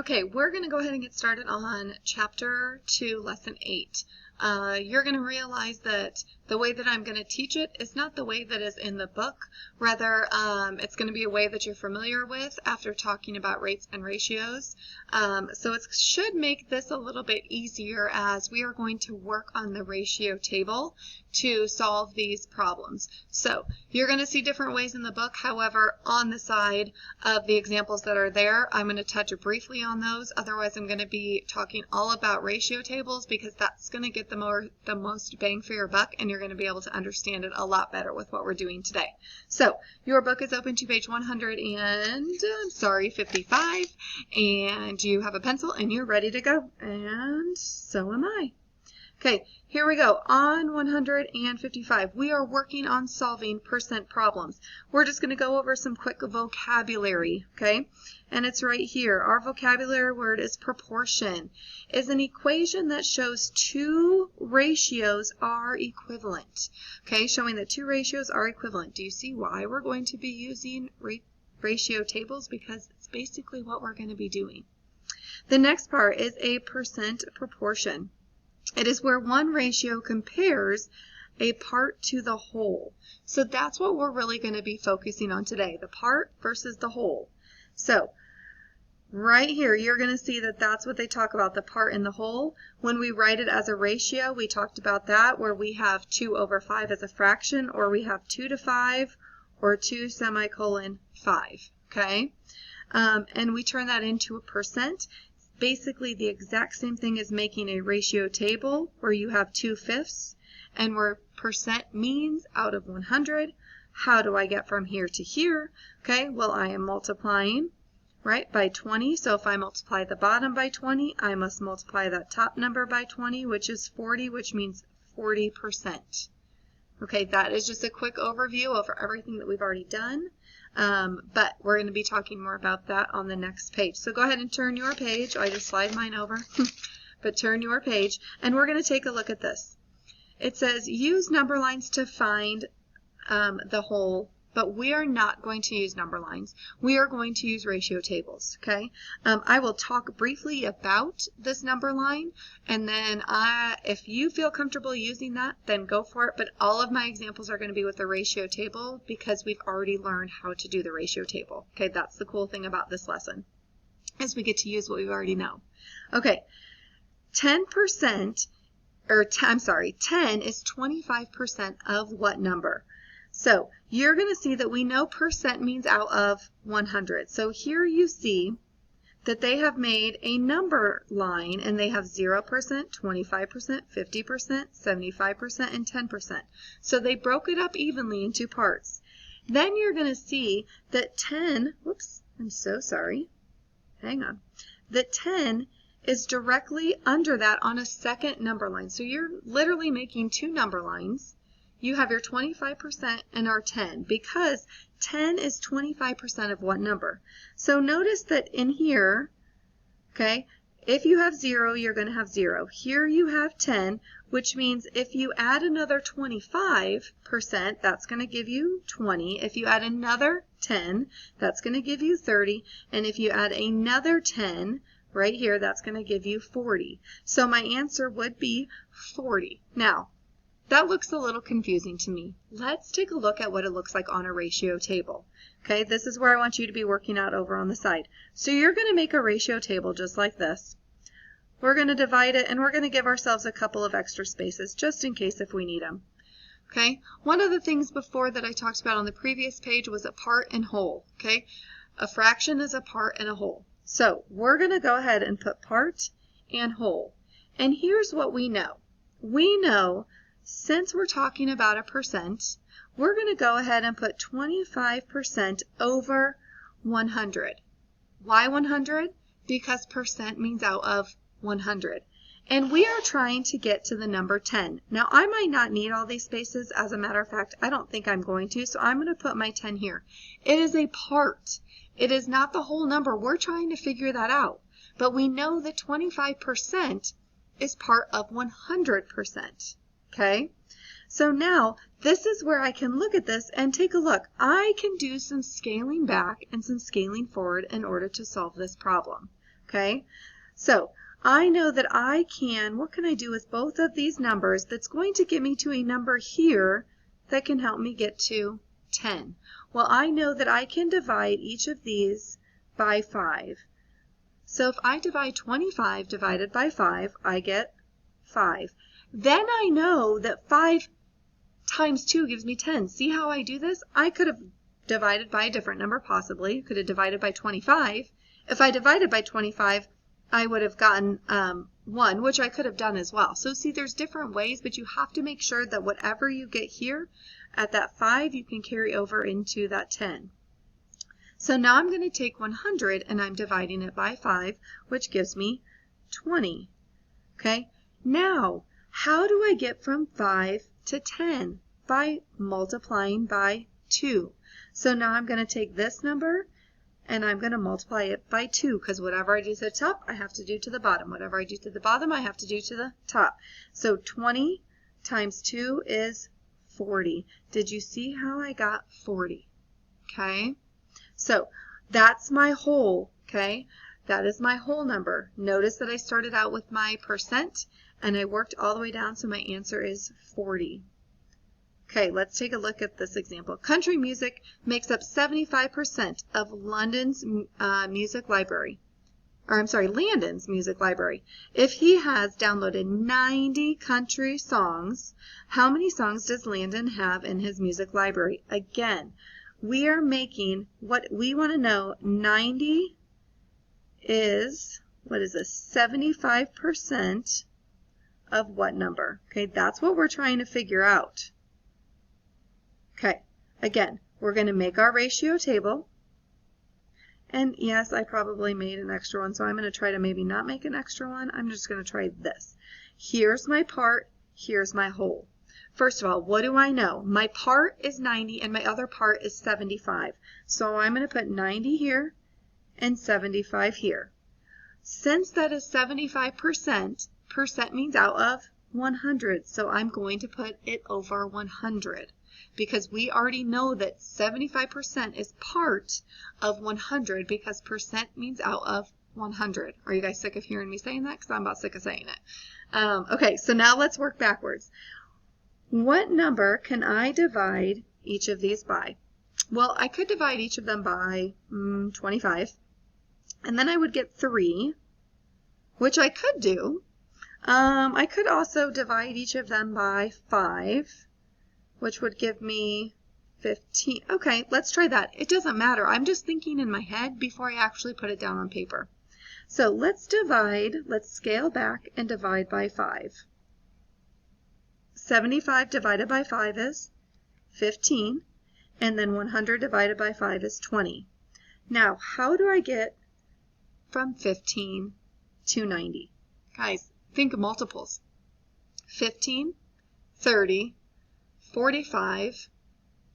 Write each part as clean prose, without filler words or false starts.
Okay, we're going to go ahead and get started on Chapter 2, Lesson 8. You're going to realize that the way that I'm going to teach it is not the way that is in the book. Rather, it's going to be a way that you're familiar with after talking about rates and ratios. So it should make this a little bit easier as we are going to work on the ratio table to solve these problems. So you're going to see different ways in the book. However, on the side of the examples that are there, I'm going to touch briefly on those. Otherwise, I'm going to be talking all about ratio tables because that's going to get the most bang for your buck, and you're going to be able to understand it a lot better with what we're doing today. So your book is open to page 55, and you have a pencil and you're ready to go, and so am I. Okay, here we go. On 155, we are working on solving percent problems. We're just going to go over some quick vocabulary, okay? And it's right here. Our vocabulary word is proportion. Is an equation that shows two ratios are equivalent. Okay, showing that two ratios are equivalent. Do you see why we're going to be using ratio tables? Because it's basically what we're going to be doing. The next part is a percent proportion. It is where one ratio compares a part to the whole. So that's what we're really going to be focusing on today, the part versus the whole. So right here, you're going to see that that's what they talk about, the part and the whole. When we write it as a ratio, we talked about that, where we have 2 over 5 as a fraction, or we have 2 to 5, or 2:5, okay? And we turn that into a percent. Basically the exact same thing as making a ratio table where you have 2/5 and where percent means out of 100. How do I get from here to here? Okay, well, I am multiplying, right, by 20. So if I multiply the bottom by 20, I must multiply that top number by 20, which is 40, which means 40%. Okay, that is just a quick overview over everything that we've already done. But we're going to be talking more about that on the next page. So go ahead and turn your page. I just slide mine over. But turn your page, and we're going to take a look at this. It says use number lines to find the whole, but we are not going to use number lines. We are going to use ratio tables, okay? I will talk briefly about this number line, and then if you feel comfortable using that, then go for it. But all of my examples are going to be with the ratio table because we've already learned how to do the ratio table. Okay, that's the cool thing about this lesson, is we get to use what we already know. Okay, 10%, I'm sorry, 10 is 25% of what number? So you're going to see that we know percent means out of 100. So here you see that they have made a number line, and they have 0%, 25%, 50%, 75%, and 10%. So they broke it up evenly into parts. Then you're going to see that 10, whoops, I'm so sorry, hang on, that 10 is directly under that on a second number line. So you're literally making two number lines. You have your 25% and our 10, because 10 is 25% of what number? So notice that in here, okay, if you have 0, you're going to have 0. Here you have 10, which means if you add another 25%, that's going to give you 20. If you add another 10, that's going to give you 30. And if you add another 10, right here, that's going to give you 40. So my answer would be 40. Now, that looks a little confusing to me. Let's take a look at what it looks like on a ratio table. Okay, this is where I want you to be working out over on the side. So you're going to make a ratio table just like this. We're going to divide it, and we're going to give ourselves a couple of extra spaces just in case if we need them. Okay, one of the things before that I talked about on the previous page was a part and whole. Okay, a fraction is a part and a whole. So we're going to go ahead and put part and whole. And here's what we know. We know, since we're talking about a percent, we're going to go ahead and put 25% over 100. Why 100? Because percent means out of 100. And we are trying to get to the number 10. Now, I might not need all these spaces. As a matter of fact, I don't think I'm going to, so I'm going to put my 10 here. It is a part. It is not the whole number. We're trying to figure that out. But we know that 25% is part of 100%. Okay? So now, this is where I can look at this and take a look. I can do some scaling back and some scaling forward in order to solve this problem. Okay, so I know that I can, what can I do with both of these numbers that's going to get me to a number here that can help me get to 10? Well, I know that I can divide each of these by 5. So if I divide 25 divided by 5, I get 5. Then I know that 5 times 2 gives me 10. See how I do this? I could have divided by a different number possibly. Could have divided by 25. If I divided by 25, I would have gotten 1, which I could have done as well. So see, there's different ways, but you have to make sure that whatever you get here at that 5, you can carry over into that 10. So now I'm going to take 100 and I'm dividing it by 5, which gives me 20. Okay, now how do I get from 5 to 10? By multiplying by 2. So now I'm going to take this number and I'm going to multiply it by 2, because whatever I do to the top, I have to do to the bottom. Whatever I do to the bottom, I have to do to the top. So 20 times 2 is 40. Did you see how I got 40? Okay. So that's my whole, okay? That is my whole number. Notice that I started out with my percent and I worked all the way down, so my answer is 40. Okay, let's take a look at this example. Country music makes up 75% of London's music library. Landon's music library. If he has downloaded 90 country songs, how many songs does Landon have in his music library? Again, we are making what we want to know. 90 is, what is this, 75% of what number? Okay, that's what we're trying to figure out. Okay, again, we're going to make our ratio table. And yes, I probably made an extra one, so I'm going to try to maybe not make an extra one. I'm just going to try this. Here's my part, here's my whole. First of all, what do I know? My part is 90 and my other part is 75. So I'm going to put 90 here and 75 here. Since that is 75%, percent means out of 100. So I'm going to put it over 100 because we already know that 75% is part of 100 because percent means out of 100. Are you guys sick of hearing me saying that? Because I'm about sick of saying it. Okay, so now let's work backwards. What number can I divide each of these by? Well, I could divide each of them by 25, and then I would get 3, which I could do. I could also divide each of them by 5, which would give me 15. Okay, let's try that. It doesn't matter. I'm just thinking in my head before I actually put it down on paper. So let's scale back and divide by 5. 75 divided by 5 is 15, and then 100 divided by 5 is 20. Now, how do I get from 15 to 90? Guys, think of multiples. 15, 30, 45,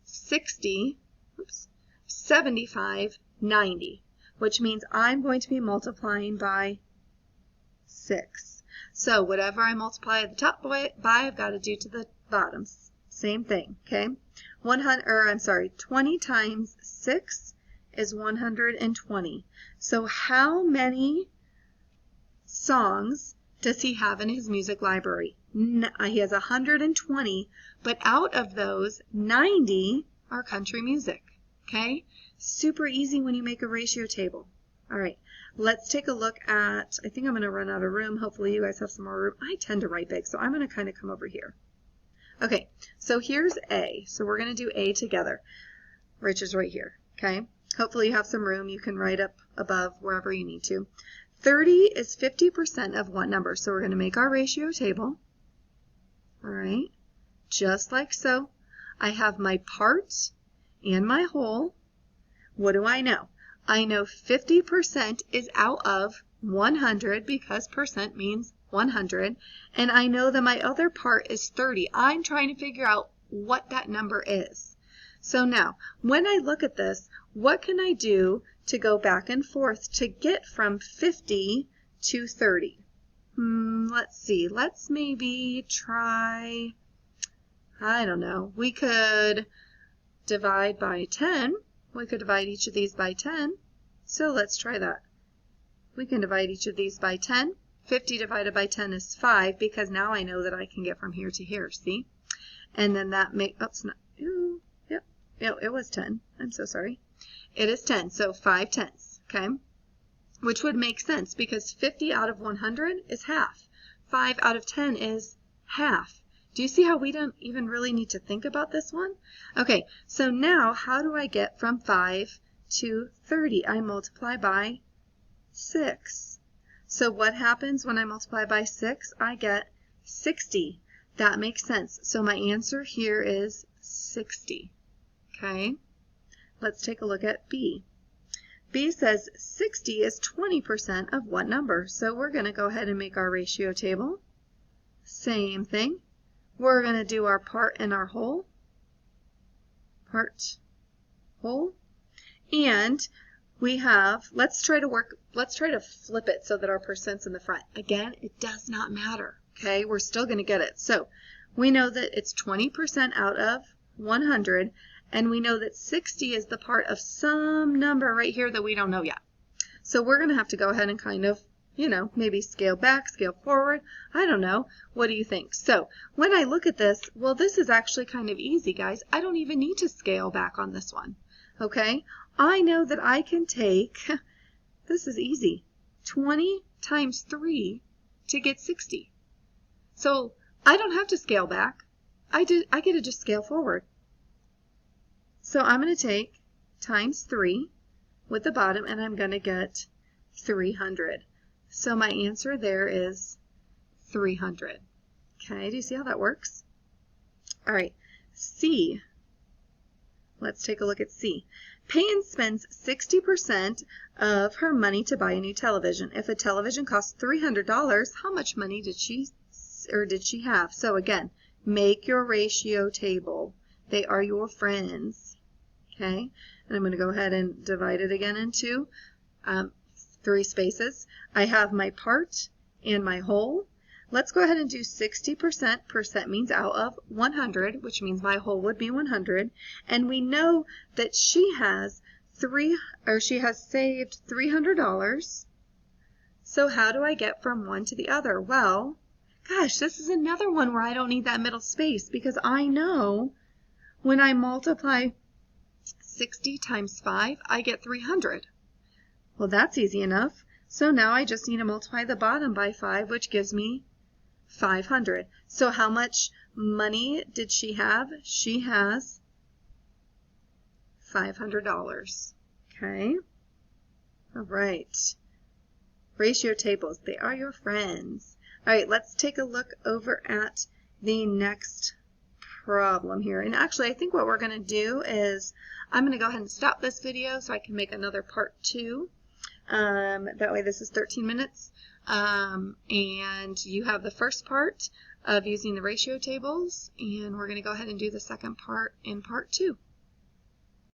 60, 75, 90, which means I'm going to be multiplying by 6. So whatever I multiply at the top by, I've got to do to the bottom. Same thing, okay? 20 times 6 is 120. So how many songs does he have in his music library? He has 120, but out of those, 90 are country music, okay? Super easy when you make a ratio table. All right, let's take a look at, I think I'm going to run out of room. Hopefully you guys have some more room. I tend to write big, so I'm going to kind of come over here. Okay, so here's A. So we're going to do A together. Rich is right here, okay? Hopefully you have some room. You can write up above wherever you need to. 30 is 50% of what number? So we're going to make our ratio table. All right, just like so. I have my part and my whole. What do I know? I know 50% is out of 100 because percent means 100. And I know that my other part is 30. I'm trying to figure out what that number is. So now, when I look at this, what can I do to go back and forth to get from 50 to 30? Let's see. Let's maybe try, I don't know. We could divide by 10. We could divide each of these by 10. So let's try that. we can divide each of these by 10. 50 divided by 10 is 5 because now I know that I can get from here to here, see? And then that makes, oh, it's not, ooh, yep, it was 10. I'm so sorry. It is 10, so 5 tenths, okay? Which would make sense because 50 out of 100 is half. 5 out of 10 is half. Do you see how we don't even really need to think about this one? Okay, so now how do I get from 5 to 30? I multiply by 6. So what happens when I multiply by 6? I get 60. That makes sense. So my answer here is 60. Okay, let's take a look at B. B says 60 is 20% of what number? So we're going to go ahead and make our ratio table. Same thing. We're going to do our part and our whole. Part, whole. And we have, let's try to flip it so that our percent's in the front. Again, it does not matter. Okay, we're still going to get it. So we know that it's 20% out of 100, and we know that 60 is the part of some number right here that we don't know yet. So we're going to have to go ahead and kind of, you know, maybe scale back, scale forward. I don't know. What do you think? So when I look at this, well, this is actually kind of easy, guys. I don't even need to scale back on this one. Okay, I know that I can take, this is easy, 20 times 3 to get 60. So I don't have to scale back. I get to just scale forward. So I'm going to take times 3 with the bottom, and I'm going to get 300. So my answer there is 300. Okay, do you see how that works? All right, C. Let's take a look at C. Peyton spends 60% of her money to buy a new television. If a television costs $300, how much money did she have? So again, make your ratio table. They are your friends. Okay, and I'm going to go ahead and divide it again into 3 spaces. I have my part and my whole. Let's go ahead and do 60%. Percent means out of 100, which means my whole would be 100. And we know that she has saved $300. So how do I get from one to the other? Well, gosh, this is another one where I don't need that middle space because I know when I multiply 60 times 5, I get 300. Well, that's easy enough. So now I just need to multiply the bottom by 5, which gives me 500. So how much money did she have? She has $500. Okay. All right. Ratio tables, they are your friends. All right, let's take a look over at the next problem here. And actually, I think what we're going to do is I'm going to go ahead and stop this video so I can make another part 2. That way this is 13 minutes. And you have the first part of using the ratio tables, and we're going to go ahead and do the second part in part 2.